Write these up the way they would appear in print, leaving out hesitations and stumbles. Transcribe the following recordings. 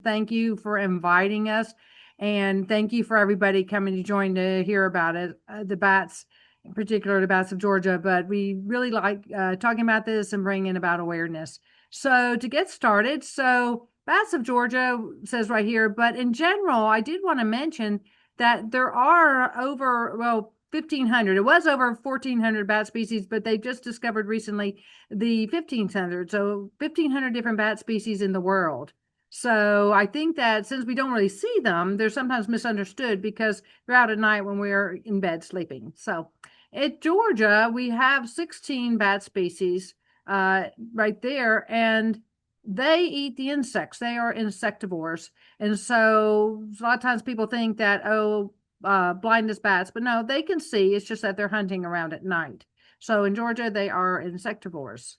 Thank you for inviting us. And thank you for everybody coming to join to hear about it, the bats, in particular the bats of Georgia. But we really like talking about this and bringing about awareness. So to get started, so bats of Georgia says right here, but in general, I did want to mention that there are over, well, 1,500. It was over 1,400 bat species, but they just discovered recently the 1,500. So 1,500 different bat species in the world. So I think that since we don't really see them, they're sometimes misunderstood because they're out at night when we're in bed sleeping. So at Georgia, we have 16 bat species right there, and they eat the insects. They are insectivores. And so a lot of times people think that, oh, blindness bats, but no, they can see. It's just that they're hunting around at night. So in Georgia, they are insectivores.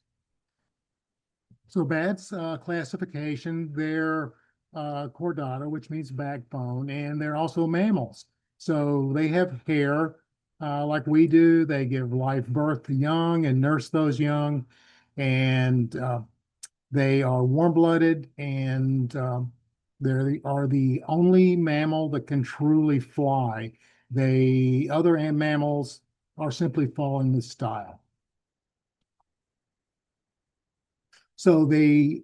So bats classification, they're chordata, which means backbone, and they're also mammals. So they have hair like we do. They give live birth to young and nurse those young, and they are warm-blooded, and they are the only mammal that can truly fly. They other mammals are simply following the style. So the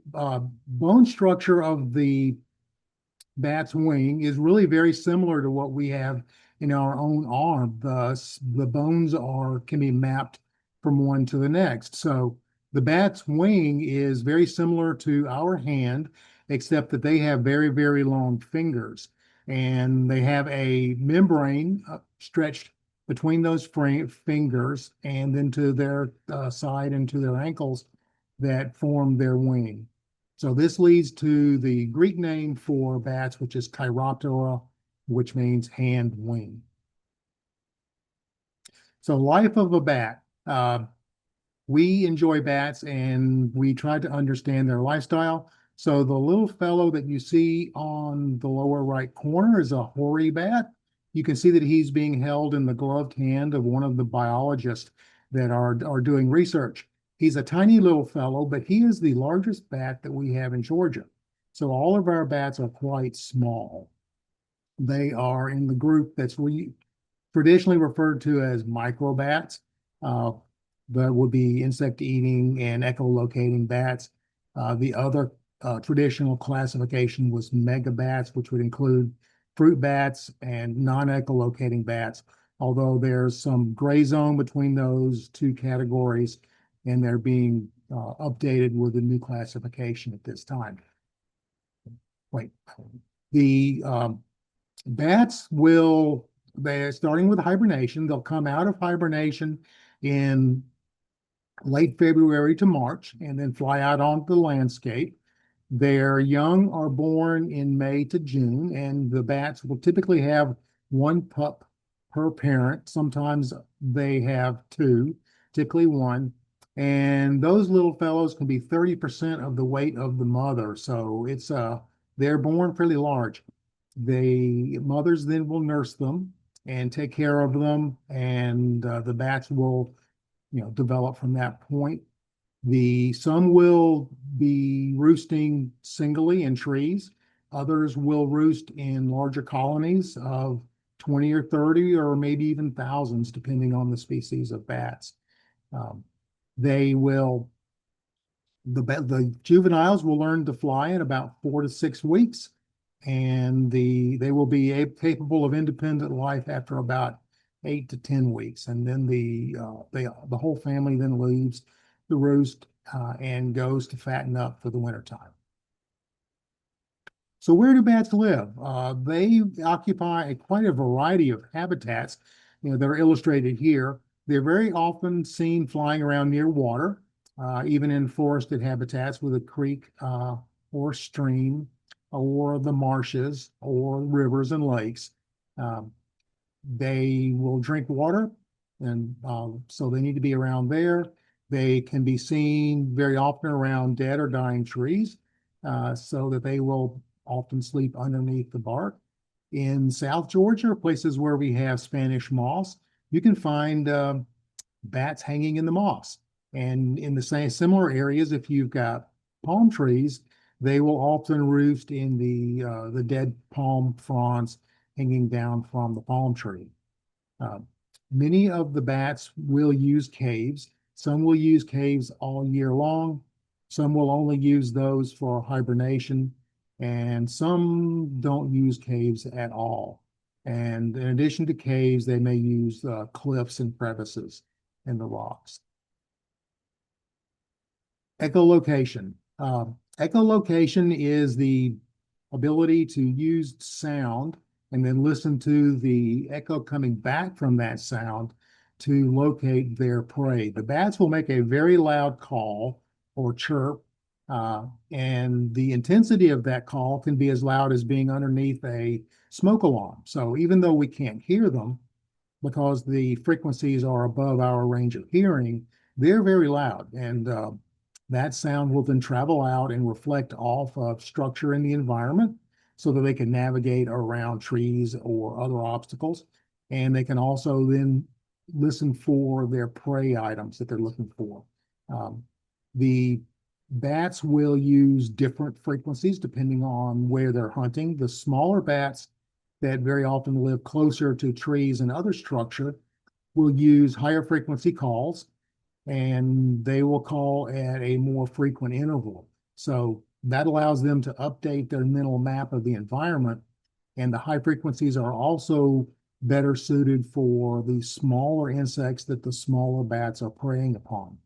bone structure of the bat's wing is really very similar to what we have in our own arm. The bones can be mapped from one to the next. So the bat's wing is very similar to our hand, except that they have very, very long fingers. And they have a membrane stretched between those fingers and then to their side and to their ankles that form their wing. So this leads to the Greek name for bats, which is Chiroptera, which means hand wing. So life of a bat. We enjoy bats and we try to understand their lifestyle. So the little fellow that you see on the lower right corner is a hoary bat. You can see that he's being held in the gloved hand of one of the biologists that are doing research. He's a tiny little fellow, but he is the largest bat that we have in Georgia. So all of our bats are quite small. They are in the group that's traditionally referred to as microbats. That would be insect eating and echolocating bats. The other traditional classification was megabats, which would include fruit bats and non-echolocating bats, although there's some gray zone between those two categories, and they're being updated with a new classification at this time. Wait, the bats they're starting with hibernation. They'll come out of hibernation in late February to March and then fly out onto the landscape. Their young are born in May to June, and the bats will typically have one pup per parent. Sometimes they have two, typically one. And those little fellows can be 30% of the weight of the mother. So they're born fairly large. The mothers then will nurse them and take care of them, and the bats will, develop from that point. Some will be roosting singly in trees. Others will roost in larger colonies of 20 or 30 or maybe even thousands, depending on the species of bats. Um, they will, the juveniles will learn to fly in about 4 to 6 weeks, and they will be capable of independent life after about 8 to 10 weeks, and then the whole family then leaves the roost and goes to fatten up for the wintertime. So where do bats live? They occupy quite a variety of habitats, that are illustrated here. They're very often seen flying around near water, even in forested habitats with a creek or stream or the marshes or rivers and lakes. Um, they will drink water, and so they need to be around there. They can be seen very often around dead or dying trees, so that they will often sleep underneath the bark. In South Georgia, places where we have Spanish moss, you can find bats hanging in the moss. And in the same similar areas, if you've got palm trees, They will often roost in the dead palm fronds hanging down from the palm tree. Uh, Many of the bats will use caves. Some will use caves all year long. Some will only use those for hibernation, and some don't use caves at all. And in addition to caves, they may use cliffs and crevices in the rocks. Echolocation. Echolocation is the ability to use sound and then listen to the echo coming back from that sound to locate their prey. The bats will make a very loud call or chirp, and the intensity of that call can be as loud as being underneath a smoke alarm. So even though we can't hear them, because the frequencies are above our range of hearing, they're very loud. And that sound will then travel out and reflect off of structure in the environment so that they can navigate around trees or other obstacles. And they can also then listen for their prey items that they're looking for. The bats will use different frequencies depending on where they're hunting. The smaller bats that very often live closer to trees and other structure will use higher frequency calls, and they will call at a more frequent interval. So that allows them to update their mental map of the environment. And the high frequencies are also better suited for the smaller insects that the smaller bats are preying upon.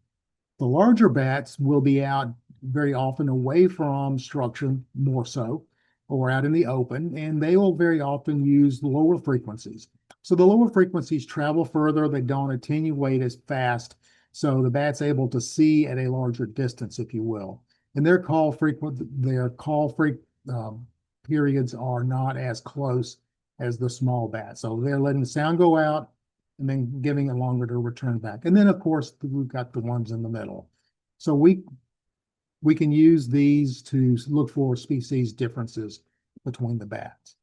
The larger bats will be out very often away from structure, more so, or out in the open, and they will very often use lower frequencies. So the lower frequencies travel further, they don't attenuate as fast, so the bat's able to see at a larger distance, if you will. And their call periods are not as close as the small bat. So they're letting the sound go out and then giving it longer to return back. And then, of course, we've got the ones in the middle. So we can use these to look for species differences between the bats.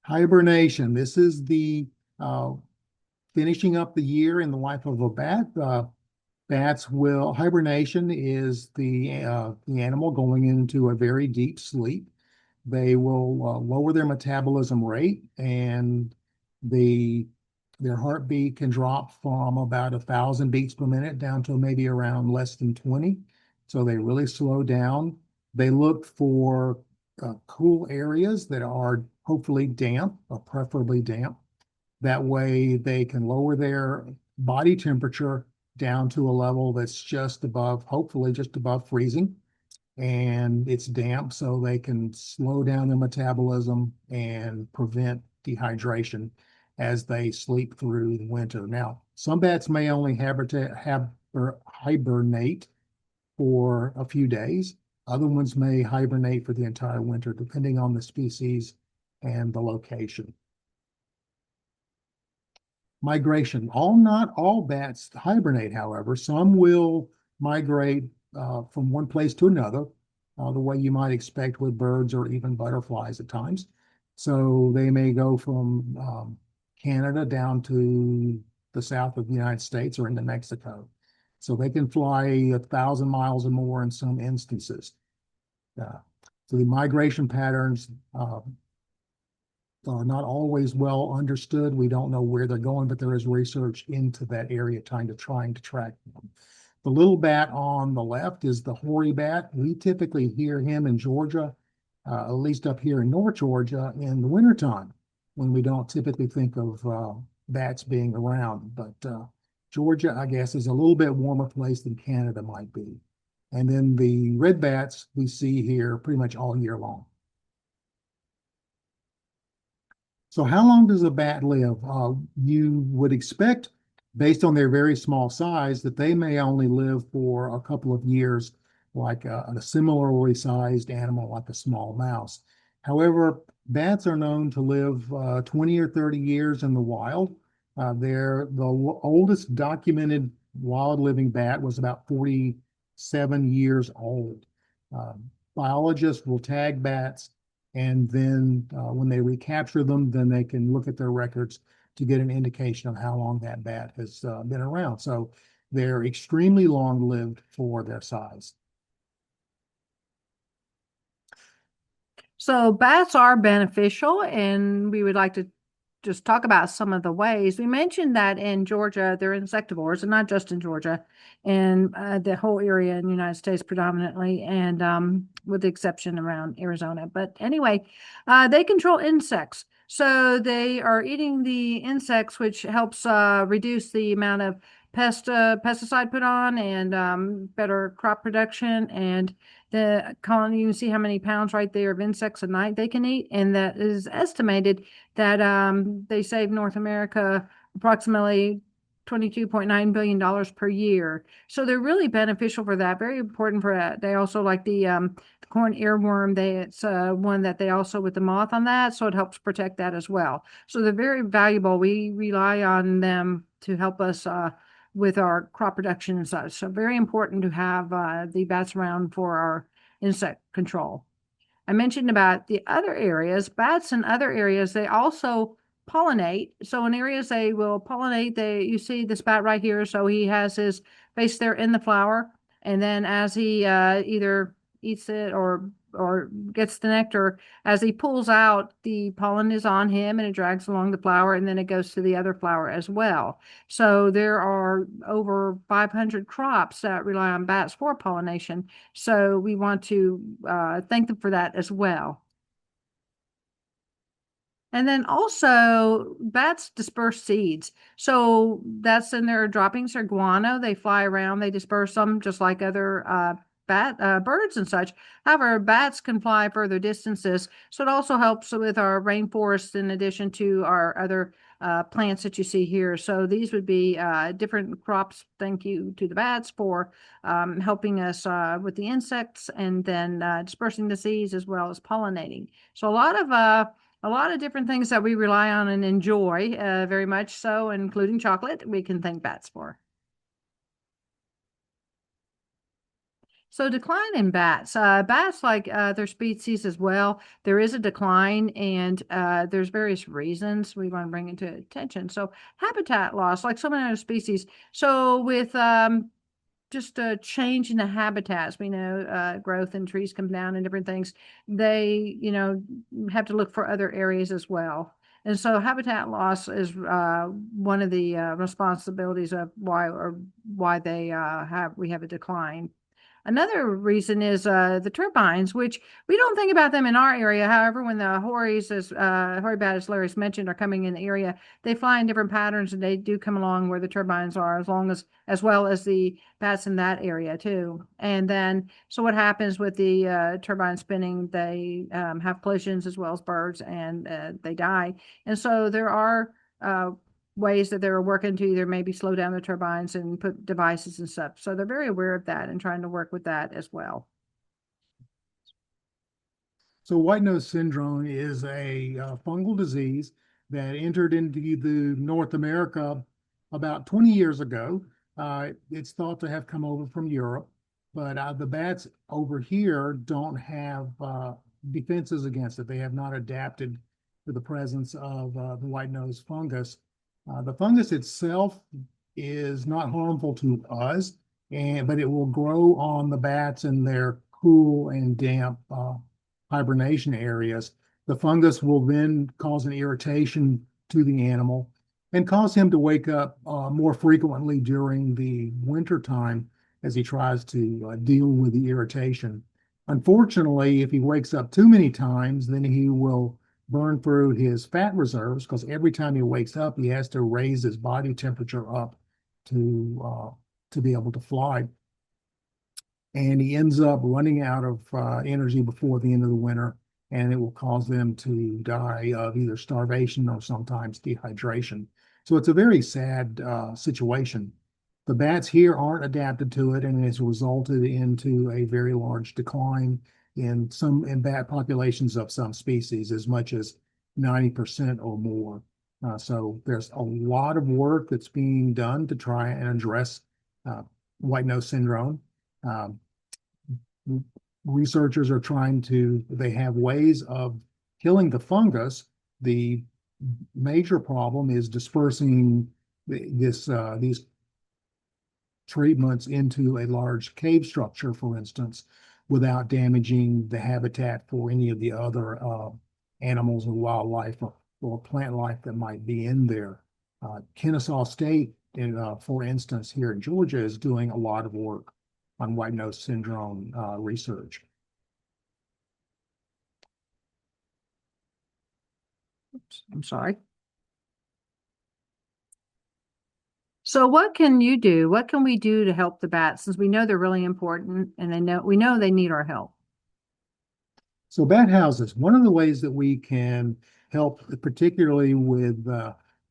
Hibernation. This is the finishing up the year in the life of a bat. Hibernation is the animal going into a very deep sleep. They will lower their metabolism rate, and their heartbeat can drop from about 1,000 beats per minute down to maybe around less than 20. So they really slow down. They look for cool areas that are hopefully damp or preferably damp. That way they can lower their body temperature down to a level that's just above, hopefully just above freezing. And it's damp, so they can slow down their metabolism and prevent dehydration as they sleep through the winter. Now, some bats may only hibernate for a few days. Other ones may hibernate for the entire winter, depending on the species and the location. Migration. Not all bats hibernate, however. Some will migrate from one place to another, the way you might expect with birds or even butterflies at times. So they may go from Canada down to the south of the United States or into Mexico. So they can fly 1,000 miles or more in some instances. So the migration patterns are not always well understood. We don't know where they're going, but there is research into that area trying to track them. The little bat on the left is the hoary bat. We typically hear him in Georgia, at least up here in North Georgia, in the wintertime, when we don't typically think of bats being around. But Georgia, I guess, is a little bit warmer place than Canada might be. And then the red bats we see here pretty much all year long. So how long does a bat live? You would expect, based on their very small size, that they may only live for a couple of years, like a similarly sized animal, like a small mouse. However, bats are known to live 20 or 30 years in the wild. They're the oldest documented wild living bat was about 47 years old. Uh, Biologists will tag bats, and then when they recapture them, then they can look at their records to get an indication of how long that bat has been around. So they're extremely long lived for their size. So bats are beneficial, and we would like to just talk about some of the ways. We mentioned that in Georgia, they're insectivores, and not just in Georgia, and the whole area in the United States predominantly, and with the exception around Arizona. But anyway, they control insects. So they are eating the insects, which helps reduce the amount of pesticide put on and better crop production. And the colony, you can see how many pounds right there of insects a night they can eat. And that is estimated that they save North America approximately $22.9 billion per year. So they're really beneficial for that, very important for that. They also like the corn earworm. It's one that they also with the moth on that, so it helps protect that as well. So they're very valuable. We rely on them to help us with our crop production and such. So very important to have the bats around for our insect control. I mentioned about the other areas, bats in other areas, they also pollinate. So in areas they will pollinate, you see this bat right here. So he has his face there in the flower. And then as he either eats it or gets the nectar, as he pulls out, the pollen is on him and it drags along the flower and then it goes to the other flower as well. So there are over 500 crops that rely on bats for pollination. So we want to thank them for that as well. And then also bats disperse seeds. So that's in their droppings or guano. They fly around, they disperse them just like other birds and such. However, bats can fly further distances. So it also helps with our rainforest in addition to our other plants that you see here. So these would be different crops. Thank you to the bats for helping us with the insects and then dispersing the seeds as well as pollinating. So a lot of different things that we rely on and enjoy very much so, including chocolate, we can thank bats for. So decline in bats. Bats, like other species as well, there is a decline, and there's various reasons we want to bring into attention. So habitat loss, like so many other species. So with just a change in the habitats, we know growth and trees come down and different things. They, have to look for other areas as well. And so habitat loss is one of the responsibilities of why they we have a decline. Another reason is the turbines, which we don't think about them in our area. However, when the hoaries, as hoary bat, as Larry's mentioned, are coming in the area, they fly in different patterns and they do come along where the turbines are, as well as the bats in that area too. And then, so what happens with the turbine spinning? They have collisions as well as birds, and they die. And so there are ways that they're working to either maybe slow down the turbines and put devices and stuff. So they're very aware of that and trying to work with that as well. So white nose syndrome is a fungal disease that entered into the North America about 20 years ago. It's thought to have come over from Europe, but the bats over here don't have defenses against it. They have not adapted to the presence of the white nose fungus. The fungus itself is not harmful to us, but it will grow on the bats in their cool and damp hibernation areas. The fungus will then cause an irritation to the animal and cause him to wake up more frequently during the winter time as he tries to deal with the irritation. Unfortunately, if he wakes up too many times, then he will burn through his fat reserves because every time he wakes up, he has to raise his body temperature up to be able to fly. And he ends up running out of energy before the end of the winter, and it will cause them to die of either starvation or sometimes dehydration. So it's a very sad situation. The bats here aren't adapted to it, and it's resulted into a very large decline in bat populations of some species, as much as 90% or more. So there's a lot of work that's being done to try and address white nose syndrome. Um, Researchers are they have ways of killing the fungus. The major problem is dispersing these treatments into a large cave structure, for instance. without damaging the habitat for any of the other animals and wildlife or plant life that might be in there. Kennesaw State, for instance, here in Georgia, is doing a lot of work on white nose syndrome research. Oops, I'm sorry. So what can you do? What can we do to help the bats since we know they're really important and we know they need our help? So bat houses, one of the ways that we can help, particularly with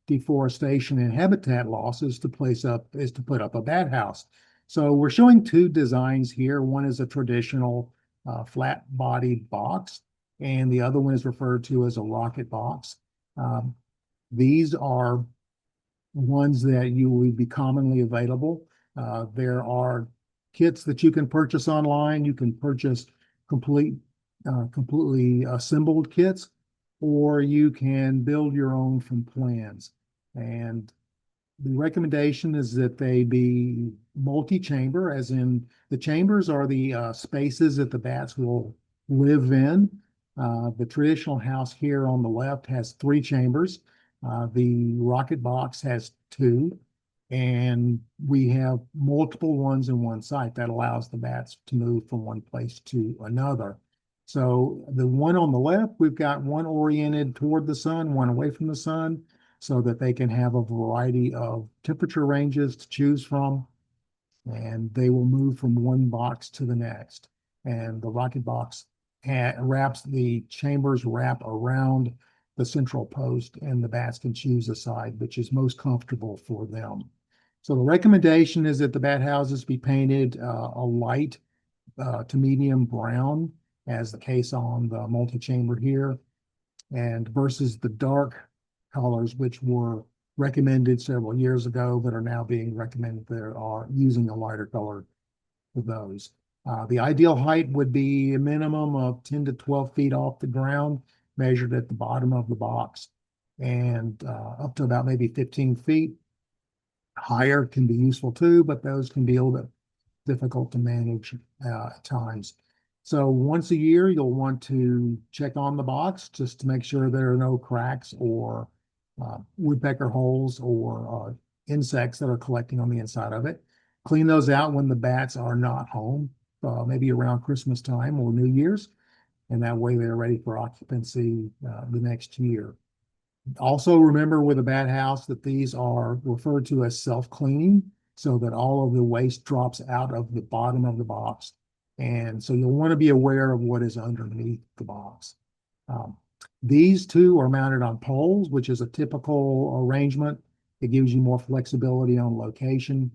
deforestation and habitat loss, is to put up a bat house. So we're showing two designs here. One is a traditional flat-bodied box, and the other one is referred to as a rocket box. Um, these are ones that you would be commonly available. There are kits that you can purchase online. You can purchase complete, completely assembled kits, or you can build your own from plans. And the recommendation is that they be multi-chamber, as in the chambers are the spaces that the bats will live in. The traditional house here on the left has 3 chambers. The rocket box has 2, and we have multiple ones in one site that allows the bats to move from one place to another. So the one on the left, we've got one oriented toward the sun, one away from the sun, so that they can have a variety of temperature ranges to choose from, and they will move from one box to the next. And the rocket box wraps the chambers wrap around the central post, and the bats can choose a side which is most comfortable for them. So the recommendation is that the bat houses be painted a light to medium brown, as the case on the multi-chamber here, and versus the dark colors, which were recommended several years ago, but are now being recommended that are using a lighter color for those. The ideal height would be a minimum of 10 to 12 feet off the ground, measured at the bottom of the box, and up to about maybe 15 feet. Higher can be useful too, but those can be a little bit difficult to manage at times. So once a year, you'll want to check on the box just to make sure there are no cracks or woodpecker holes or insects that are collecting on the inside of it. Clean those out when the bats are not home, maybe around Christmas time or New Year's, and that way they're ready for occupancy the next year. Also remember with a bat house that these are referred to as self-cleaning, so that all of the waste drops out of the bottom of the box. And so you'll want to be aware of what is underneath the box. Um, these two are mounted on poles, which is a typical arrangement. It gives you more flexibility on location,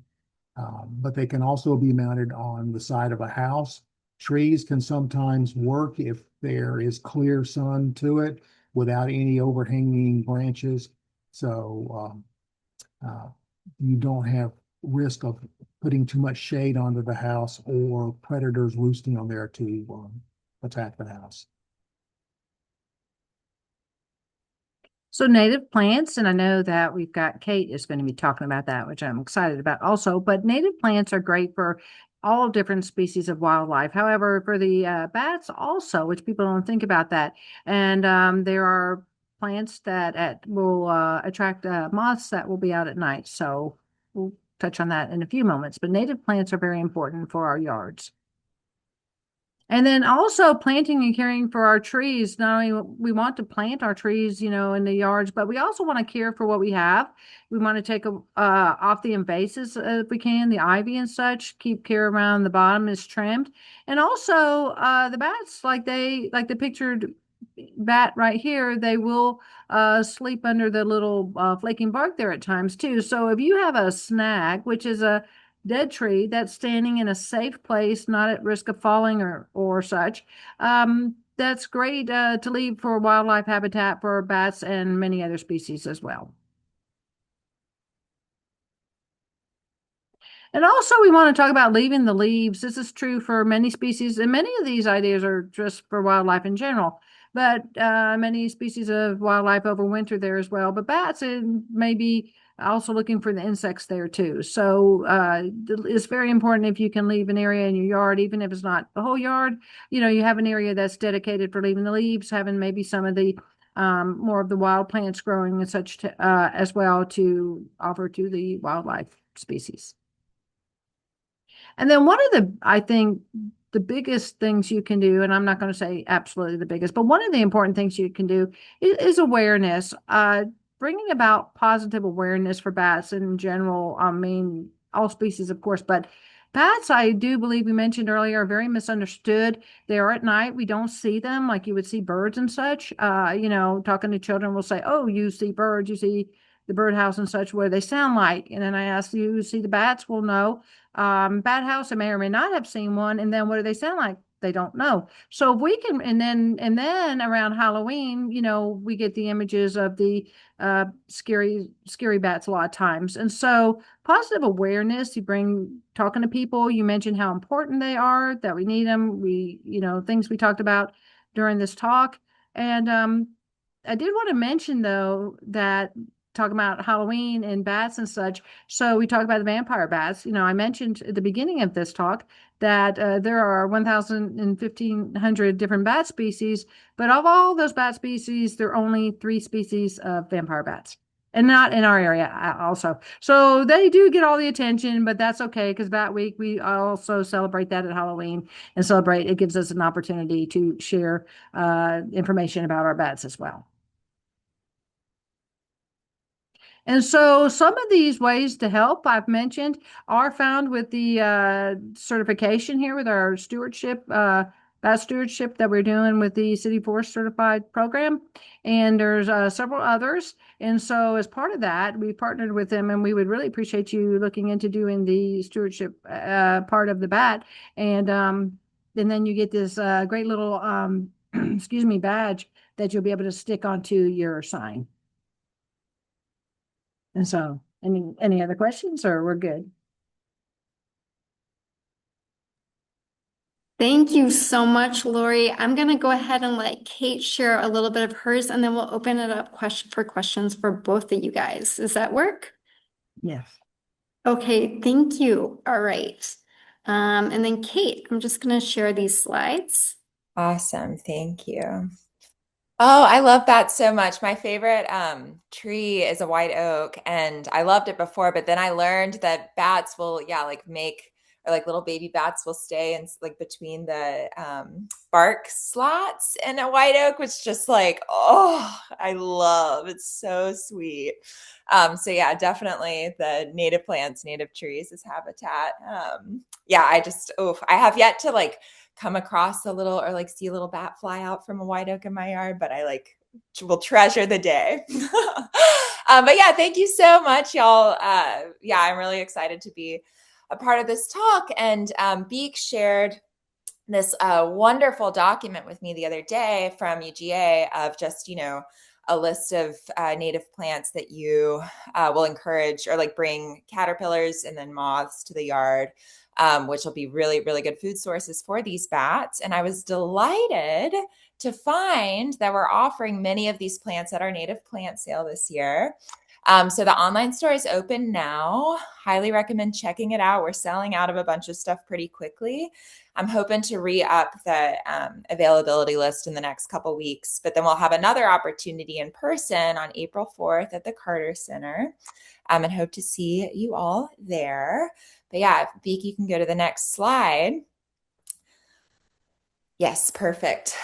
but they can also be mounted on the side of a house. Trees can sometimes work if there is clear sun to it without any overhanging branches. So you don't have risk of putting too much shade onto the house or predators roosting on there to attack the house. So native plants, and I know that we've got Kate is going to be talking about that, which I'm excited about also, but native plants are great for all different species of wildlife. However, for the bats also, which people don't think about that, and there are plants that will attract moths that will be out at night. So we'll touch on that in a few moments, but native plants are very important for our yards. And then also planting and caring for our trees. Not only we want to plant our trees, in the yards, but we also want to care for what we have. We want to take off the invasives if we can, the ivy and such. Keep care around the bottom is trimmed, and also the bats, like the pictured bat right here, they will sleep under the little flaking bark there at times too. So if you have a snag, which is a dead tree that's standing in a safe place, not at risk of falling or such. That's great to leave for wildlife habitat for bats and many other species as well. And also, we want to talk about leaving the leaves. This is true for many species, and many of these ideas are just for wildlife in general. But many species of wildlife overwinter there as well. But bats may be also looking for the insects there too. So it's very important if you can leave an area in your yard, even if it's not the whole yard. You have an area that's dedicated for leaving the leaves, having maybe some of the more of the wild plants growing and such as well to offer to the wildlife species. And then one of I think, the biggest things you can do, and I'm not going to say absolutely the biggest, but one of the important things you can do is awareness, bringing about positive awareness for bats in general. I mean, all species, of course, but bats, I do believe we mentioned earlier, are very misunderstood. They are at night. We don't see them like you would see birds and such. Talking to children, will say, "Oh, you see birds, you see the birdhouse and such. What do they sound like?" And then I ask, "You see the bats?" Well, no. Bat house, I may or may not have seen one. And then what do they sound like? They don't know. So if we can, and then around Halloween, we get the images of the scary bats a lot of times. And so positive awareness, you bring talking to people, you mentioned how important they are, that we need them. Things we talked about during this talk. And I did want to mention though that talking about Halloween and bats and such. So we talked about the vampire bats. I mentioned at the beginning of this talk that there are 1,000 and 1,500 different bat species, but of all those bat species, there are only 3 species of vampire bats. And not in our area, also. So they do get all the attention, but that's okay because Bat Week, we also celebrate that at Halloween and celebrate. It gives us an opportunity to share information about our bats as well. And so some of these ways to help I've mentioned are found with the certification here with our stewardship, bat stewardship that we're doing with the City Forest Certified program. And there's several others. And so as part of that, we partnered with them and we would really appreciate you looking into doing the stewardship part of the bat. And then you get this great little, excuse me, badge that you'll be able to stick onto your sign. And so, any other questions or we're good? Thank you so much, Lori. I'm going to go ahead and let Kate share a little bit of hers, and then we'll open it up for questions for both of you guys. Does that work? Yes. Okay, thank you. All right. And then Kate, I'm just going to share these slides. Awesome. Thank you. Oh, I love bats so much. My favorite tree is a white oak, and I loved it before, but then I learned that bats will, yeah, like make or like little baby bats will stay in like between the bark slots in a white oak, which just like, oh, I love. It's so sweet. So yeah, definitely the native plants, native trees as habitat. Yeah, I have yet to like come across a little or like see a little bat fly out from a white oak in my yard, but I like will treasure the day. But yeah, thank you so much, y'all. Yeah, I'm really excited to be a part of this talk. And Beek shared this wonderful document with me the other day from UGA of just, a list of native plants that you will encourage or like bring caterpillars and then moths to the yard, which will be really, really good food sources for these bats. And I was delighted to find that we're offering many of these plants at our native plant sale this year. So the online store is open now. Highly recommend checking it out. We're selling out of a bunch of stuff pretty quickly. I'm hoping to re-up the availability list in the next couple weeks, but then we'll have another opportunity in person on April 4th at the Carter Center, and hope to see you all there. But yeah, Beak, you can go to the next slide. Yes, perfect.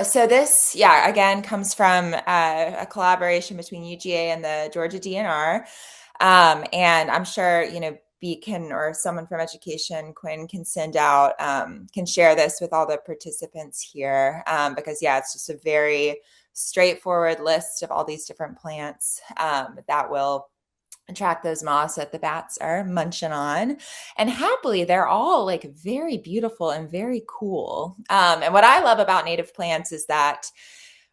So this, yeah, again, comes from a collaboration between UGA and the Georgia DNR. And I'm sure, Beacon or someone from education, Quinn, can send out, can share this with all the participants here. Because yeah, it's just a very straightforward list of all these different plants that will attract those moths that the bats are munching on. And happily, they're all like very beautiful and very cool. And what I love about native plants is that,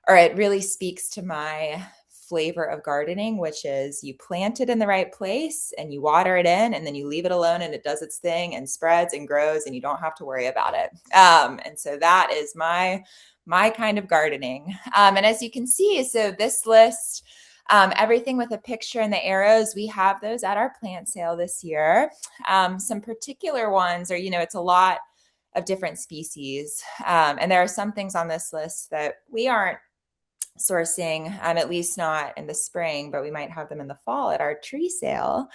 or it really speaks to my flavor of gardening, which is you plant it in the right place and you water it in, and then you leave it alone and it does its thing and spreads and grows and you don't have to worry about it. And so that is my kind of gardening. And as you can see, so this list, everything with a picture and the arrows, we have those at our plant sale this year. Some particular ones are, it's a lot of different species. And there are some things on this list that we aren't sourcing, at least not in the spring, but we might have them in the fall at our tree sale.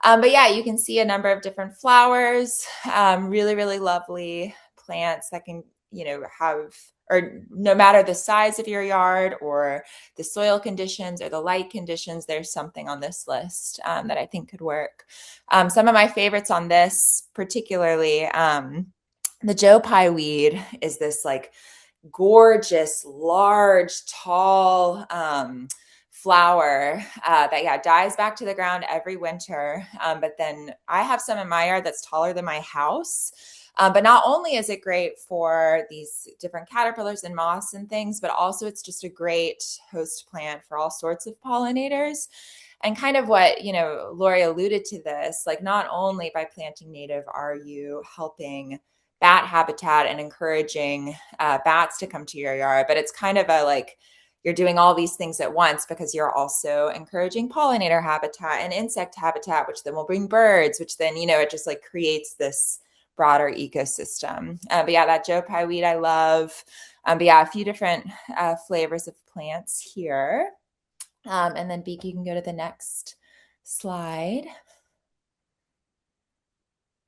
But yeah, you can see a number of different flowers, really, really lovely plants that can, have, or no matter the size of your yard or the soil conditions or the light conditions, there's something on this list that I think could work. Some of my favorites on this, particularly, the Joe Pye weed is this like gorgeous, large, tall flower that dies back to the ground every winter. But then I have some in my yard that's taller than my house. But not only is it great for these different caterpillars and moths and things, but also it's just a great host plant for all sorts of pollinators. And kind of what, Lori alluded to this, like not only by planting native are you helping bat habitat and encouraging bats to come to your yard, but it's kind of a like you're doing all these things at once because you're also encouraging pollinator habitat and insect habitat, which then will bring birds, which then, it just like creates this broader ecosystem. But yeah, that Joe Pye weed I love. But yeah, a few different flavors of plants here. And then Beak, you can go to the next slide.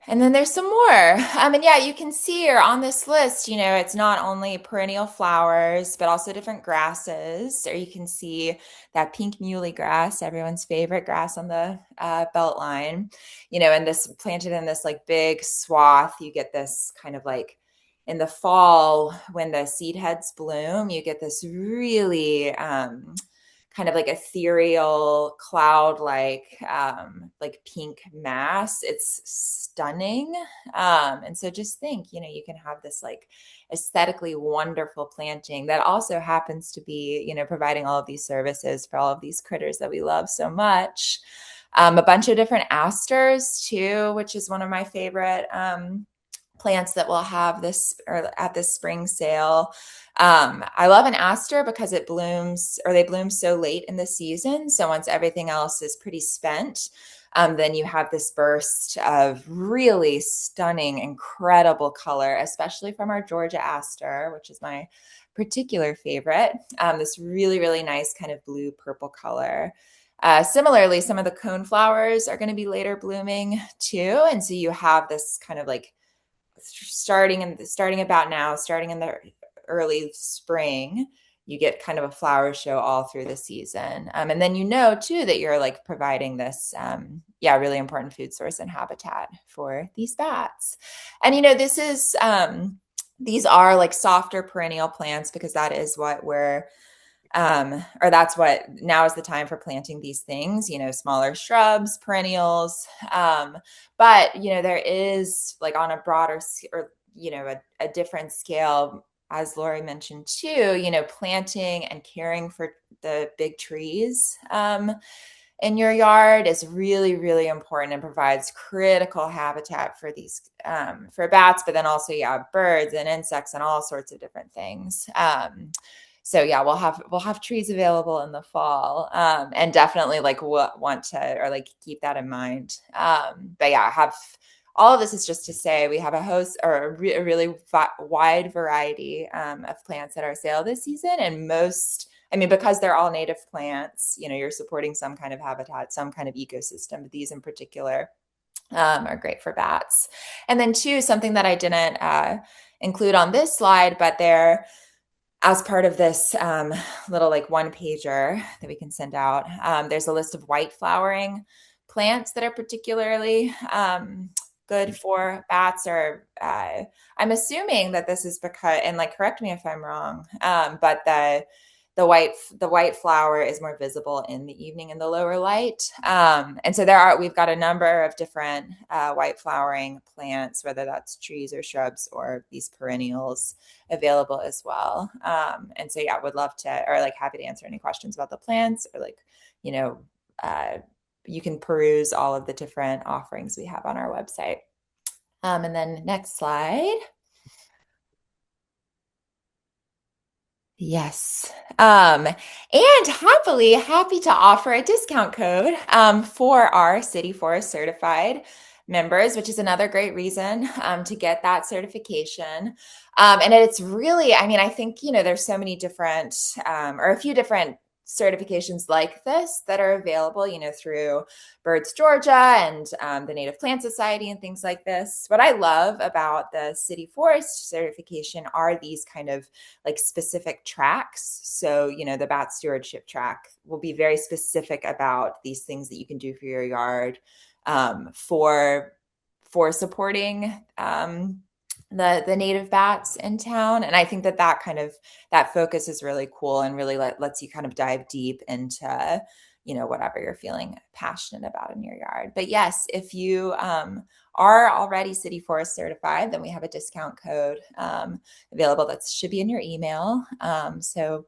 And then there's some more. And yeah, you can see here on this list, it's not only perennial flowers, but also different grasses. Or you can see that pink muley grass, everyone's favorite grass on the belt line, and this planted in this like big swath. You get this kind of like in the fall when the seed heads bloom, you get this really kind of like ethereal cloud like pink mass. It's stunning. And so just think, you can have this like aesthetically wonderful planting that also happens to be, providing all of these services for all of these critters that we love so much. A bunch of different asters too, which is one of my favorite plants that we'll have this or at this spring sale. I love an aster because it blooms, or they bloom so late in the season. So once everything else is pretty spent, then you have this burst of really stunning, incredible color, especially from our Georgia aster, which is my particular favorite. This really, really nice kind of blue purple color. Similarly, some of the cone flowers are going to be later blooming too. And so you have this kind of like starting in the early spring, you get kind of a flower show all through the season. And then too that you're like providing this really important food source and habitat for these bats. And this is these are like softer perennial plants because that is what we're or that's what now is the time for planting these things, smaller shrubs, perennials. But, there is like on a broader or, a different scale, as Lori mentioned too, planting and caring for the big trees in your yard is really, really important and provides critical habitat for these, for bats, but then also, birds and insects and all sorts of different things. So yeah, we'll have trees available in the fall, and definitely like want to or like keep that in mind. But yeah, have all of this is just to say we have a host or a really wide variety of plants at our sale this season, and because they're all native plants, you're supporting some kind of habitat, some kind of ecosystem. But these in particular are great for bats. And then two, something that I didn't include on this slide, but they're as part of this little like one pager that we can send out, there's a list of white flowering plants that are particularly good for bats. Or I'm assuming that this is because, and like correct me if I'm wrong, but the white flower is more visible in the evening in the lower light. And so we've got a number of different white flowering plants, whether that's trees or shrubs or these perennials available as well. And so yeah, would love to, or like happy to answer any questions about the plants, or like, you know, you can peruse all of the different offerings we have on our website. And then next slide. Yes. And happy to offer a discount code for our City Forest certified members, which is another great reason to get that certification. And it's really, I mean, I think, there's so many different, or a few different certifications like this that are available, through Birds Georgia and the Native Plant Society and things like this. What I love about the City Forest certification are these kind of like specific tracks. So, the bat stewardship track will be very specific about these things that you can do for your yard for supporting the native bats in town. And I think that focus is really cool and really lets you kind of dive deep into whatever you're feeling passionate about in your yard. But yes, if you are already City Forest certified, then we have a discount code available that should be in your email. So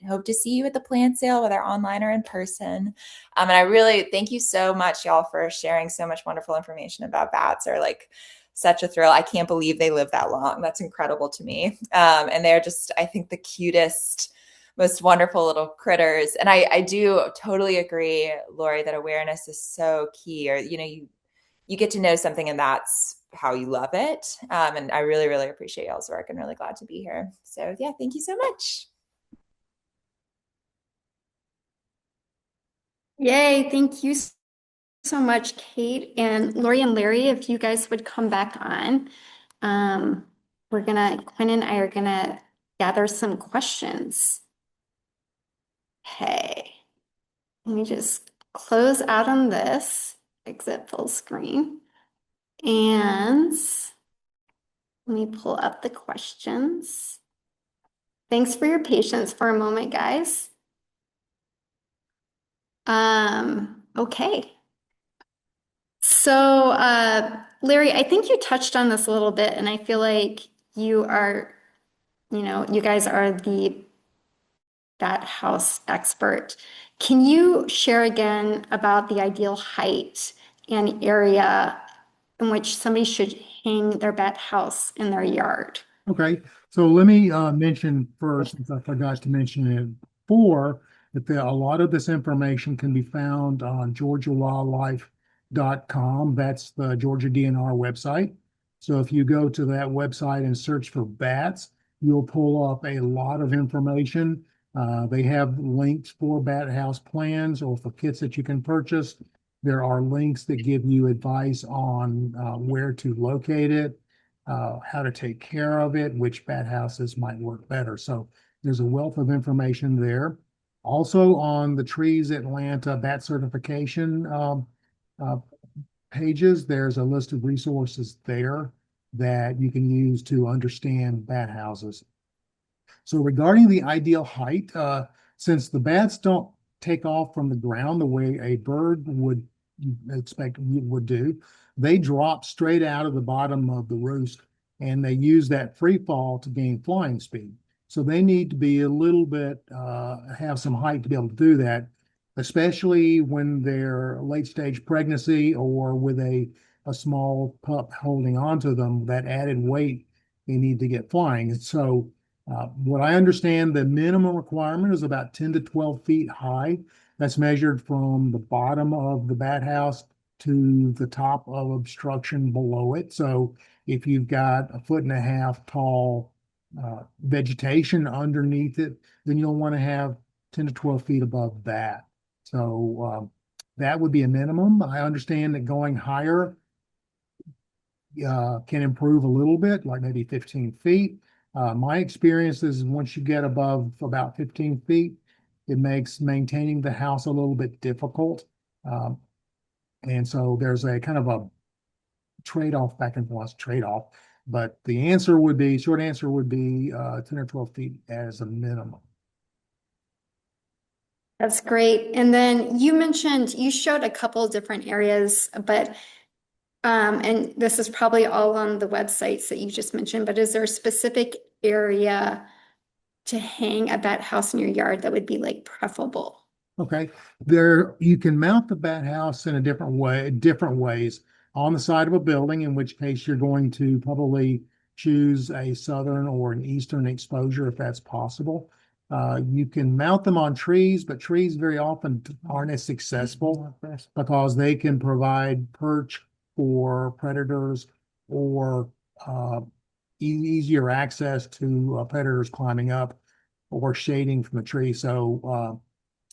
hope to see you at the plant sale, whether online or in person. And I really thank you so much, y'all, for sharing so much wonderful information about bats. Are like such a thrill. I can't believe they live that long. That's incredible to me. And they're just, I think, the cutest, most wonderful little critters. And I do totally agree, Lori, that awareness is so key. Or, you get to know something and that's how you love it. And I really, really appreciate y'all's work. I'm really glad to be here. So yeah, thank you so much. Yay, thank you so much, Kate and Lori and Larry. If you guys would come back on, Quinn and I are gonna gather some questions. Okay, let me just close out on this, exit full screen, and let me pull up the questions. Thanks for your patience for a moment, guys. Okay. So, Larry, I think you touched on this a little bit, and I feel like you guys are the bat house expert. Can you share again about the ideal height and area in which somebody should hang their bat house in their yard? Okay, so let me mention first, since I forgot to mention it before, that a lot of this information can be found on georgiawildlife.com. That's the Georgia DNR website. So if you go to that website and search for bats, you'll pull up a lot of information. They have links for bat house plans or for kits that you can purchase. There are links that give you advice on where to locate it, how to take care of it, which bat houses might work better. So there's a wealth of information there. Also on the Trees Atlanta bat certification pages, there's a list of resources there that you can use to understand bat houses. So regarding the ideal height, since the bats don't take off from the ground the way a bird would expect would do, they drop straight out of the bottom of the roost and they use that free fall to gain flying speed. So they need to be a little bit, have some height to be able to do that, especially when they're late stage pregnancy or with a small pup holding onto them, that added weight, they need to get flying. So what I understand, the minimum requirement is about 10 to 12 feet high. That's measured from the bottom of the bat house to the top of obstruction below it. So if you've got 1.5 foot tall vegetation underneath it, then you'll want to have 10 to 12 feet above that. So that would be a minimum. I understand that going higher can improve a little bit, like maybe 15 feet. My experience is once you get above about 15 feet, it makes maintaining the house a little bit difficult. And so there's a kind of a trade-off, back and forth trade-off. But the short answer would be 10 or 12 feet as a minimum. That's great. And then you mentioned you showed a couple different areas, but and this is probably all on the websites that you just mentioned, but is there a specific area to hang a bat house in your yard that would be like preferable? Okay, there you can mount the bat house in a different ways on the side of a building, in which case you're going to probably choose a southern or an eastern exposure if that's possible. You can mount them on trees, but trees very often aren't as successful because they can provide perch for predators or easier access to predators climbing up or shading from the tree. So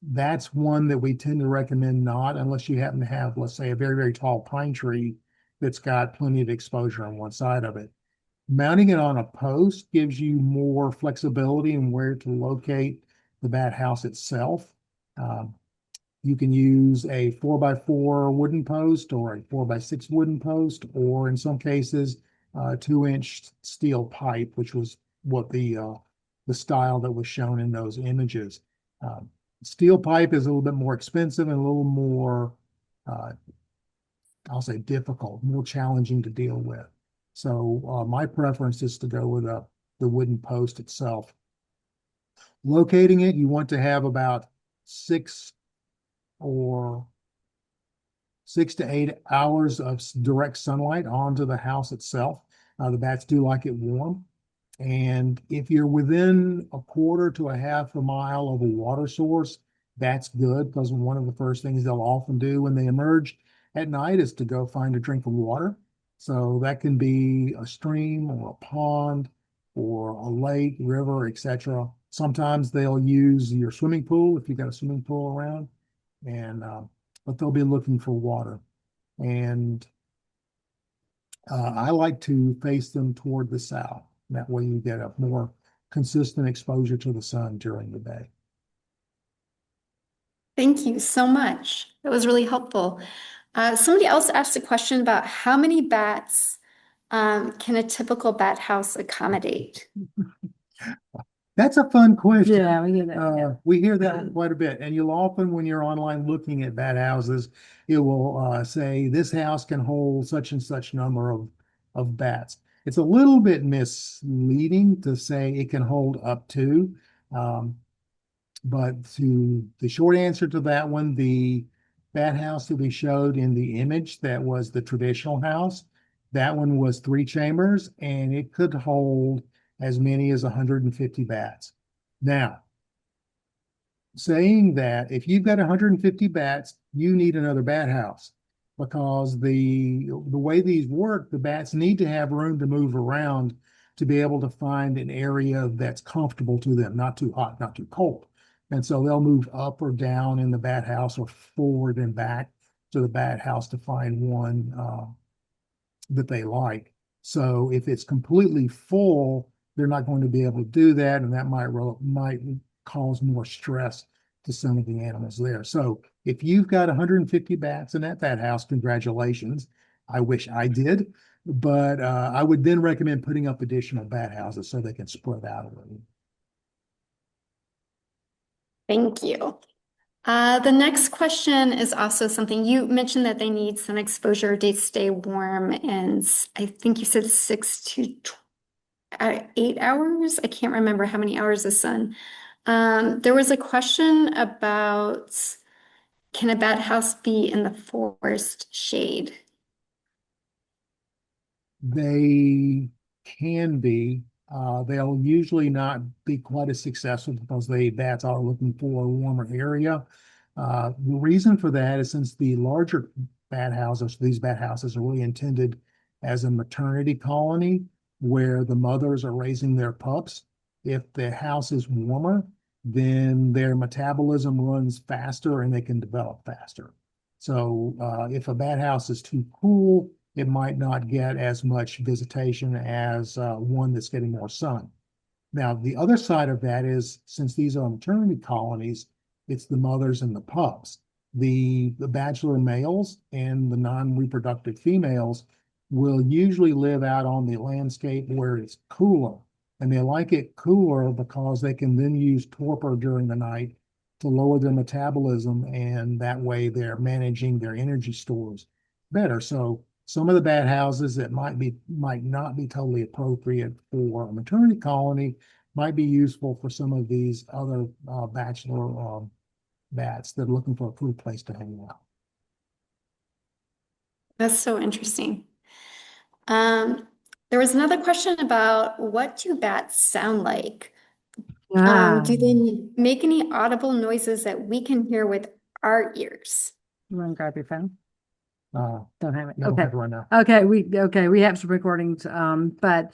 that's one that we tend to recommend not unless you happen to have, let's say, a very, very tall pine tree that's got plenty of exposure on one side of it. Mounting it on a post gives you more flexibility in where to locate the bat house itself. Um, you can use a 4x4 wooden post or a 4x6 wooden post, or in some cases, 2-inch steel pipe, which was what the style that was shown in those images. Um, Steel pipe is a little bit more expensive and a little more, uh, I'll say, difficult, more challenging to deal with. So my preference is to go with the wooden post itself. Locating it, you want to have about 6 or 6 to 8 hours of direct sunlight onto the house itself. The bats do like it warm. And if you're within a quarter to a half a mile of a water source, that's good, because one of the first things they'll often do when they emerge at night is to go find a drink of water. So that can be a stream or a pond or a lake, river, etc. Sometimes they'll use your swimming pool if you've got a swimming pool around, and but they'll be looking for water. And I like to face them toward the south. That way you get a more consistent exposure to the sun during the day. Thank you so much. That was really helpful. Somebody else asked a question about how many bats can a typical bat house accommodate? That's a fun question. Yeah, we get that. We hear that quite a bit, and you'll often, when you're online looking at bat houses, it will say this house can hold such and such number of bats. It's a little bit misleading to say it can hold up to, um, but the short answer to that one, the bat house that we showed in the image, that was the traditional house. That one was 3 chambers, and it could hold as many as 150 bats. Now, saying that, if you've got 150 bats, you need another bat house, because the way these work, the bats need to have room to move around to be able to find an area that's comfortable to them, not too hot, not too cold. And so they'll move up or down in the bat house or forward and back to the bat house to find one that they like. So if it's completely full, they're not going to be able to do that, and that might cause more stress to some of the animals there. So if you've got 150 bats in that bat house, congratulations. I wish I did, but I would then recommend putting up additional bat houses so they can spread out a little. Thank you. The next question is also something you mentioned, that they need sun exposure to stay warm, and I think you said 6 to 8 hours. I can't remember how many hours of sun. There was a question about, can a bat house be in the forest shade? They can be. They'll usually not be quite as successful because the bats are looking for a warmer area. The reason for that is, since the larger bat houses, these bat houses are really intended as a maternity colony where the mothers are raising their pups. If the house is warmer, then their metabolism runs faster and they can develop faster. So if a bat house is too cool, it might not get as much visitation as one that's getting more sun. Now, the other side of that is, since these are maternity colonies, it's the mothers and the pups. The bachelor males and the non-reproductive females will usually live out on the landscape where it's cooler. And they like it cooler because they can then use torpor during the night to lower their metabolism, and that way they're managing their energy stores better. So some of the bat houses that might not be totally appropriate for a maternity colony might be useful for some of these other bachelor bats that are looking for a cool place to hang out. That's so interesting. There was another question about what do bats sound like? Ah, Do they make any audible noises that we can hear with our ears? you want to grab your phone? Don't have it. I don't Okay. have it right now. Okay, we have some recordings, but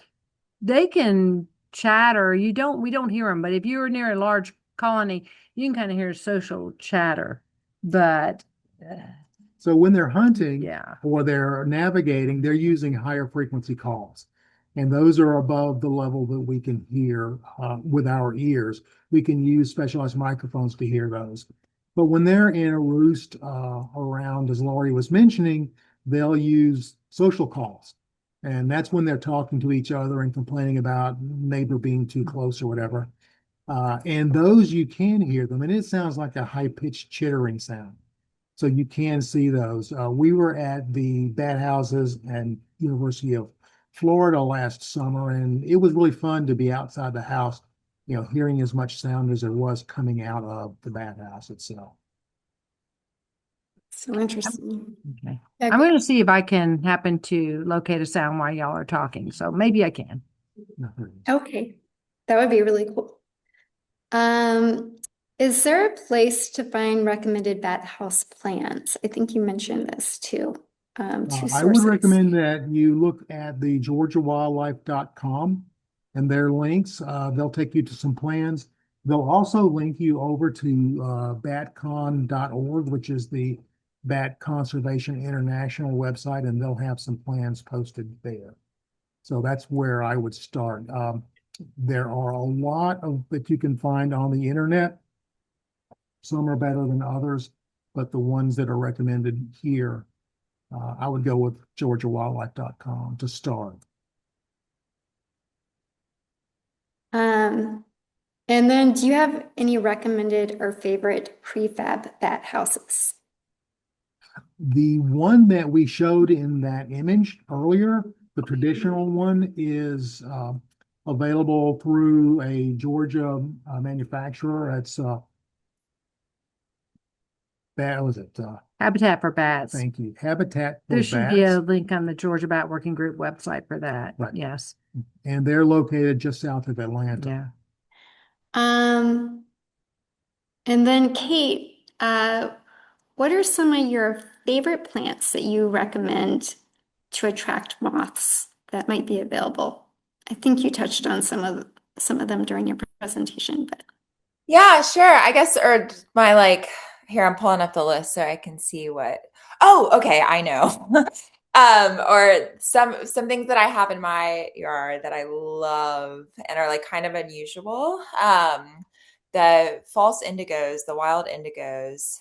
they can chatter. We don't hear them, but if you're near a large colony, you can kind of hear social chatter. But So when they're hunting yeah, or they're navigating, they're using higher frequency calls. And those are above the level that we can hear with our ears. We can use specialized microphones to hear those. But when they're in a roost around, as Laurie was mentioning, they'll use social calls. And that's when they're talking to each other and complaining about neighbor being too close or whatever. And those you can hear them, and it sounds like a high-pitched chittering sound. So you can see those. We were at the bat houses and University of Florida last summer, and it was really fun to be outside the house, hearing as much sound as there was coming out of the bat house itself. So interesting. okay. Yeah, I'm going to see if I can happen to locate a sound while y'all are talking. So maybe I can. okay. That would be really cool. Is there a place to find recommended bat house plants? I think you mentioned this too. Two I would sources. recommend that you look at the georgiawildlife.com and their links. They'll take you to some plans. They'll also link you over to batcon.org, which is the Bat Conservation International website, and they'll have some plans posted there. So that's where I would start. There are a lot of that you can find on the internet. Some are better than others, but the ones that are recommended here, I would go with georgiawildlife.com to start. And then do you have any recommended or favorite prefab bat houses? The one that we showed in that image earlier, the traditional one, is available through a Georgia manufacturer. It's that was it. Habitat for Bats. Thank you. Habitat for There should be a Bats. link on the Georgia Bat Working Group website for that. Right. Yes. And they're located just south of Atlanta. Yeah. And then Kate, what are some of your favorite plants that you recommend to attract moths that might be available? I think you touched on some of them during your presentation, but Yeah, sure. I guess, or my like, here, I'm pulling up the list so I can see what. Oh, okay, I know. Or some things that I have in my yard that I love and are like kind of unusual. The false indigos, the wild indigos.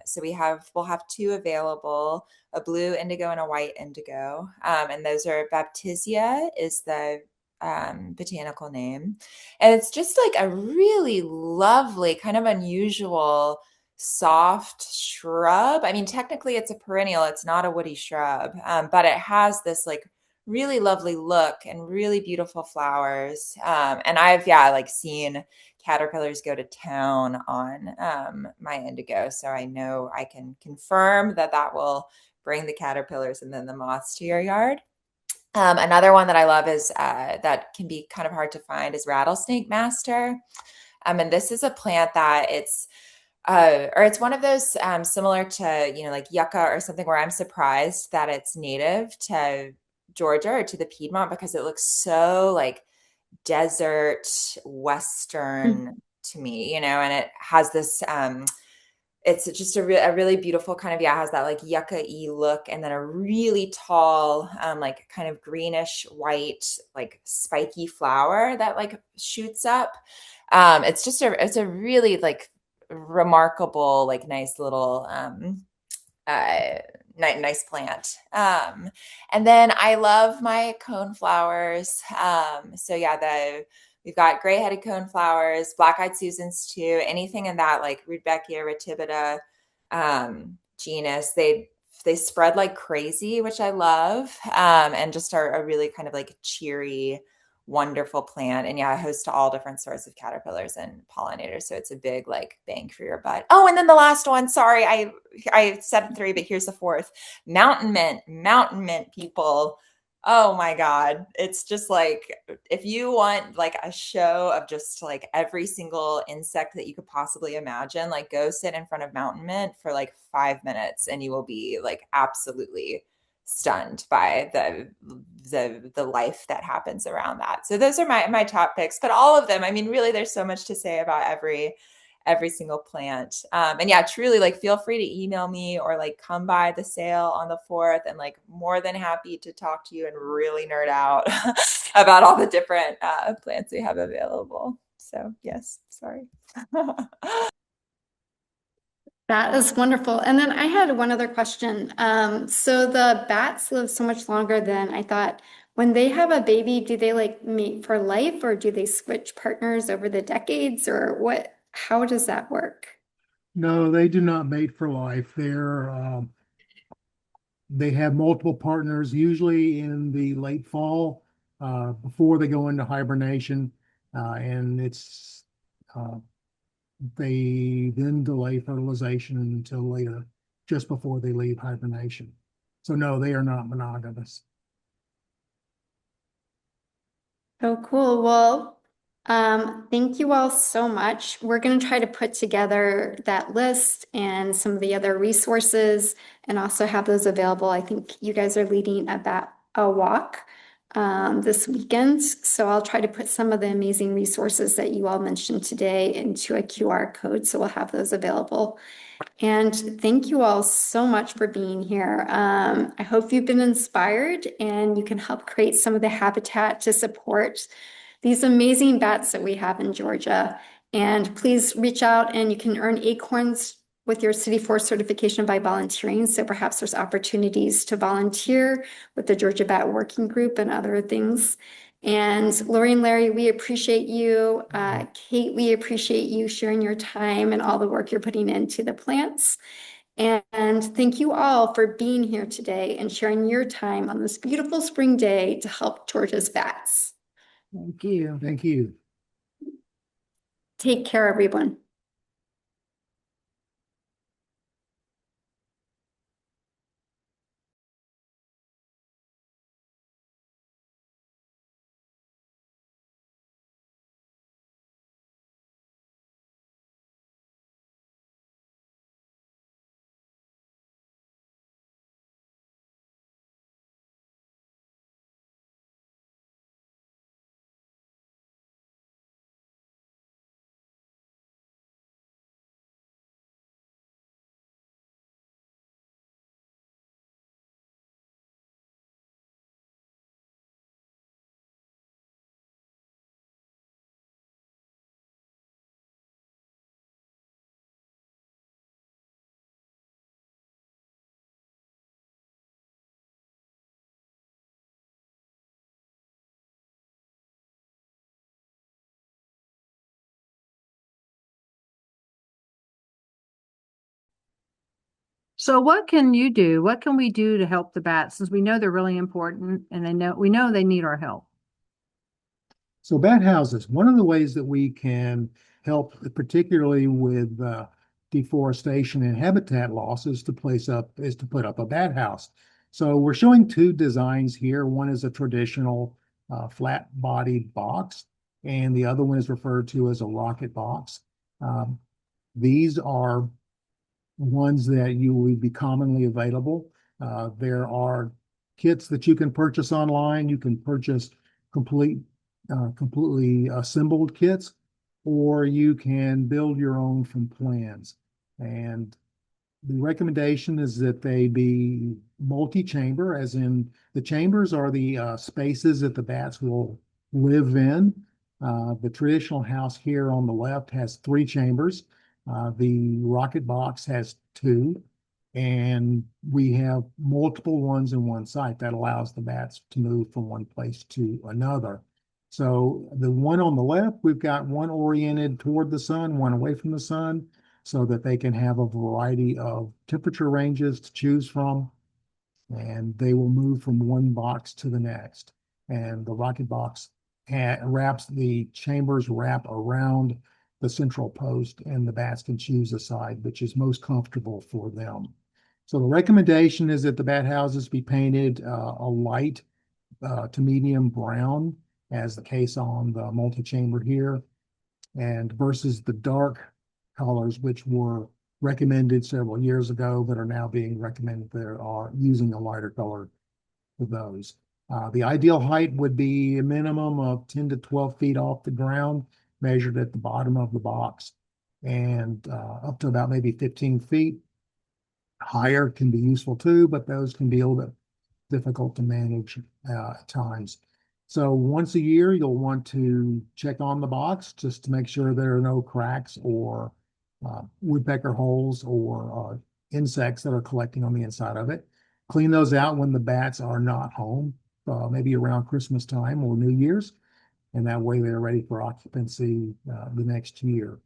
So we'll have two available, a blue indigo and a white indigo. And those are Baptisia is the botanical name. And it's just like a really lovely, kind of unusual, soft shrub. I mean, technically it's a perennial, it's not a woody shrub, but it has this like really lovely look and really beautiful flowers. And I've, yeah, like seen caterpillars go to town on my indigo. So I know I can confirm that that will bring the caterpillars and then the moths to your yard. Another one that I love is that can be kind of hard to find is rattlesnake master. And this is a plant that it's one of those similar to, like yucca or something where I'm surprised that it's native to Georgia or to the Piedmont because it looks so like desert Western to me, and it has this it's just a really beautiful kind of, yeah, it has that like yucca-y look and then a really tall, like kind of greenish white, like spiky flower that like shoots up. It's a really like remarkable, like nice little, nice plant. And then I love my cone flowers. So yeah, We've got gray-headed coneflowers, black-eyed Susans too, anything in that like Rudbeckia retibita genus. They spread like crazy, which I love, and just are a really kind of like cheery, wonderful plant. And yeah, I host all different sorts of caterpillars and pollinators, so it's a big like bang for your butt. Oh, and then the last one, sorry, I said three, but here's the fourth. Mountain mint. Mountain mint, people. Oh my God. It's just like, if you want like a show of just like every single insect that you could possibly imagine, like go sit in front of mountain mint for like 5 minutes and you will be like absolutely stunned by the life that happens around that. So those are my top picks, but all of them, I mean, really, there's so much to say about every single plant. And yeah, truly, like, feel free to email me or like come by the sale on the 4th, and like more than happy to talk to you and really nerd out about all the different plants we have available. So yes, sorry. That is wonderful. And then I had one other question. So the bats live so much longer than I thought. When they have a baby, do they like mate for life, or do they switch partners over the decades, or what? How does that work? No, they do not mate for life. They have multiple partners, usually in the late fall, before they go into hibernation, and uh, they then delay fertilization until later, just before they leave hibernation. So no, they are not monogamous. Oh, cool. Well, thank you all so much. We're going to try to put together that list and some of the other resources and also have those available. I think you guys are leading a walk this weekend. So I'll try to put some of the amazing resources that you all mentioned today into a QR code. So we'll have those available. And thank you all so much for being here. I hope you've been inspired and you can help create some of the habitat to support these amazing bats that we have in Georgia. And please reach out, and you can earn acorns with your City Forest certification by volunteering. So perhaps there's opportunities to volunteer with the Georgia Bat Working Group and other things. And Lori and Larry, we appreciate you. Kate, we appreciate you sharing your time and all the work you're putting into the plants. And thank you all for being here today and sharing your time on this beautiful spring day to help Georgia's bats. Thank you. Thank you. Take care, everyone. So what can you do? What can we do to help the bats, since we know they're really important and we know they need our help? So bat houses, one of the ways that we can help, particularly with deforestation and habitat loss, is to put up a bat house. So we're showing two designs here. One is a traditional flat-bodied box, and the other one is referred to as a rocket box. These are ones that you will be commonly available. There are kits that you can purchase online. You can purchase completely assembled kits, or you can build your own from plans. And the recommendation is that they be multi-chamber, as in the chambers are the spaces that the bats will live in. The traditional house here on the left has 3 chambers. The rocket box has 2, and we have multiple ones in one site that allows the bats to move from one place to another. So the one on the left, we've got one oriented toward the sun, one away from the sun, so that they can have a variety of temperature ranges to choose from. And they will move from one box to the next. And the rocket box wraps, the chambers wrap around the central post, and the bats can choose a side which is most comfortable for them. So the recommendation is that the bat houses be painted a light to medium brown, as the case on the multi-chamber here, and versus the dark colors, which were recommended several years ago, but are now being recommended. There are using a lighter color for those. The ideal height would be a minimum of 10 to 12 feet off the ground, measured at the bottom of the box, and up to about maybe 15 feet. Higher can be useful too, but those can be a little bit difficult to manage at times. So once a year, you'll want to check on the box just to make sure there are no cracks or woodpecker holes or insects that are collecting on the inside of it. Clean those out when the bats are not home, maybe around Christmas time or New Year's, and that way they're ready for occupancy the next year.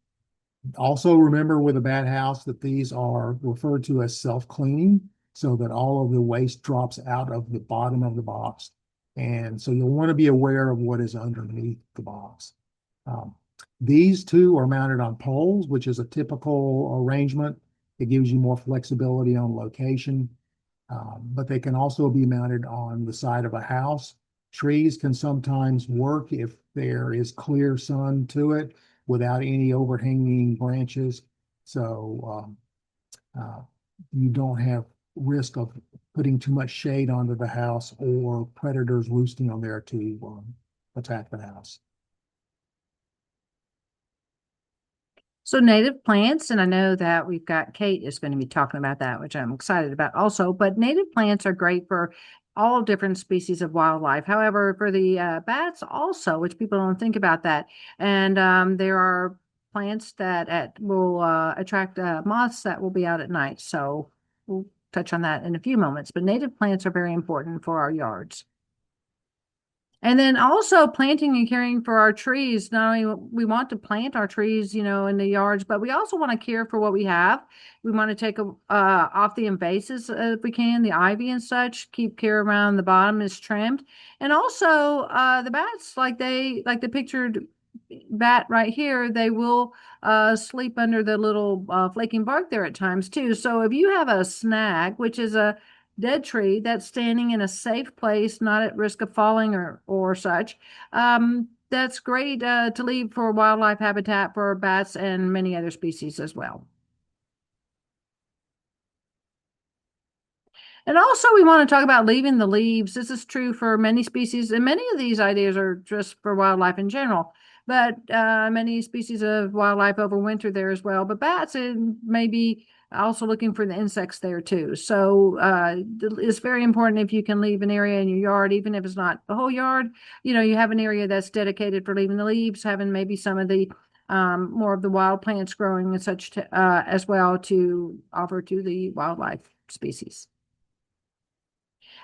Also remember with a bat house that these are referred to as self-cleaning, so that all of the waste drops out of the bottom of the box. And so you'll want to be aware of what is underneath the box. Um, these two are mounted on poles, which is a typical arrangement. It gives you more flexibility on location, but they can also be mounted on the side of a house. Trees can sometimes work if there is clear sun to it without any overhanging branches. So you don't have risk of putting too much shade onto the house or predators roosting on there to attack the house. So native plants, and I know that we've got Kate is going to be talking about that, which I'm excited about also, but native plants are great for all different species of wildlife. However, for the bats also, which people don't think about that, and there are plants that will attract moths that will be out at night. So we'll touch on that in a few moments, but native plants are very important for our yards. And then also planting and caring for our trees. Not only we want to plant our trees, in the yards, but we also want to care for what we have. We want to take off the invasives if we can, the ivy and such. Keep care around the bottom is trimmed, and also the bats, like the pictured bat right here, they will sleep under the little flaking bark there at times too. So if you have a snag, which is a dead tree that's standing in a safe place, not at risk of falling or such. That's great to leave for wildlife habitat for bats and many other species as well. And also, we want to talk about leaving the leaves. This is true for many species, and many of these ideas are just for wildlife in general. But many species of wildlife overwinter there as well. But bats may be also looking for the insects there too. So it's very important if you can leave an area in your yard, even if it's not the whole yard. You have an area that's dedicated for leaving the leaves, having maybe some of the more of the wild plants growing and such as well to offer to the wildlife species.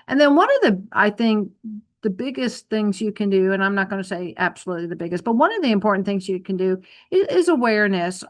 And then one of I think, the biggest things you can do, and I'm not going to say absolutely the biggest, but one of the important things you can do is awareness,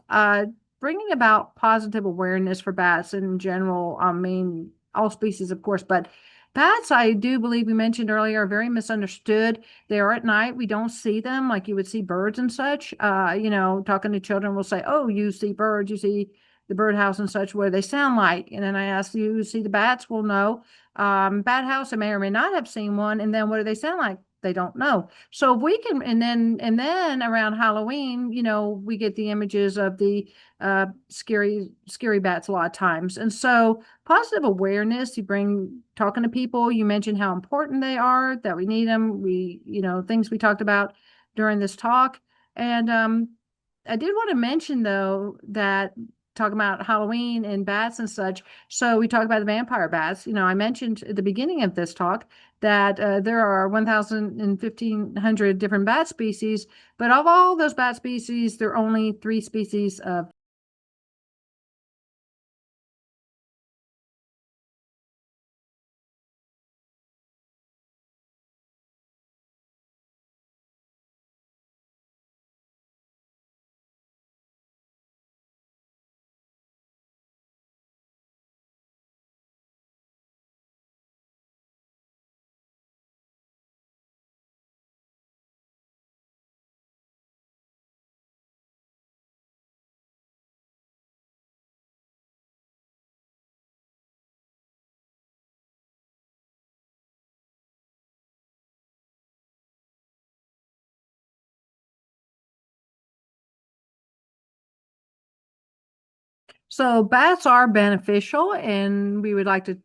bringing about positive awareness for bats in general. I mean, all species, of course, but bats, I do believe we mentioned earlier, are very misunderstood. They are at night. We don't see them like you would see birds and such. Talking to children, will say, "Oh, you see birds, you see the birdhouse and such. What do they sound like?" And then I ask, "You see the bats?" Well, no. Bat house, I may or may not have seen one. And then what do they sound like? They don't know. So if we can, and then around Halloween, we get the images of the scary bats a lot of times. And so positive awareness, you bring talking to people, you mentioned how important they are, that we need them. Things we talked about during this talk. And I did want to mention though that talking about Halloween and bats and such. So we talk about the vampire bats. I mentioned at the beginning of this talk that there are 1,000 and 1,500 different bat species, but of all those bat species, there are only 3 species of So bats are beneficial, and we would like to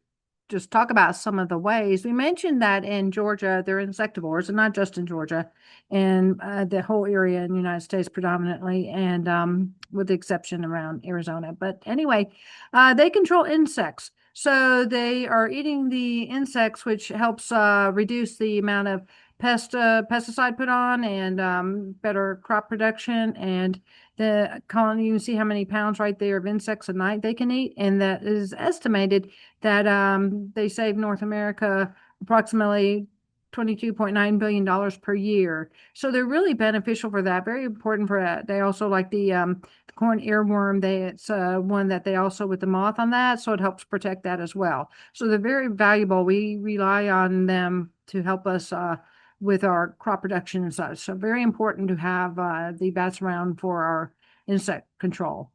just talk about some of the ways. We mentioned that in Georgia, they're insectivores, and not just in Georgia, and the whole area in the United States predominantly, and with the exception around Arizona. But anyway, they control insects. So they are eating the insects, which helps reduce the amount of pesticide put on and better crop production. And the colony, you can see how many pounds right there of insects a night they can eat. And that is estimated that they save North America approximately $22.9 billion per year. So they're really beneficial for that, very important for that. They also like the corn earworm. It's one that they also with the moth on that, so it helps protect that as well. So they're very valuable. We rely on them to help us with our crop production and such. So very important to have the bats around for our insect control.